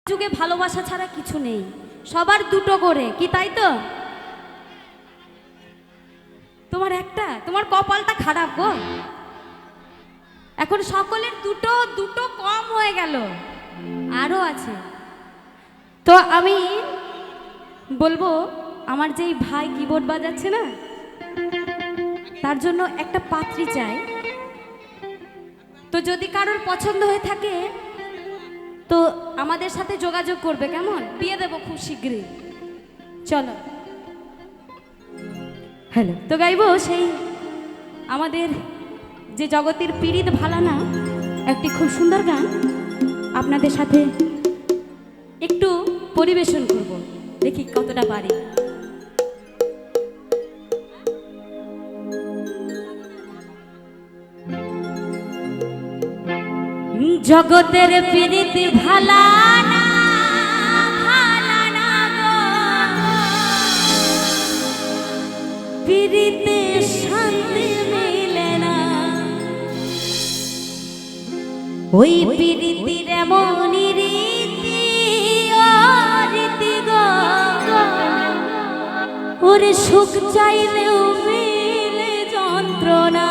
যুগে ভালোবাসা ছাড়া কিছু নেই, সবার দুটো করে, কি তাই তো? তোমার একটা, তোমার কপালটা খারাপ গো। এখন সকলের দুটো দুটো কম হয়ে গেল, আরো আছে। তো আমি বলবো, আমার যেই ভাই কিবোর্ড বাজাচ্ছে না, তার জন্য একটা পাত্রী চাই। তো যদি কারোর পছন্দ হয়ে থাকে তো আমাদের সাথে যোগাযোগ করবে, কেমন? বিয়ে দেবো খুব শীঘ্রই। চলো, হ্যালো। তো গাইবো সেই আমাদের যে জগতের পীড়িত ভালানা একটি খুব সুন্দর গান আপনাদের সাথে একটু পরিবেশন করব, দেখি কতটা পারি। জগতের পীড়িত ভালানা ভালানা গো, পীড়িতে শান্তি মিলে না, ওই পীড়িতির এমনই রীতি, ও রীতি গো, ওরে সুখ চাইলেও মিলে যন্ত্রণা।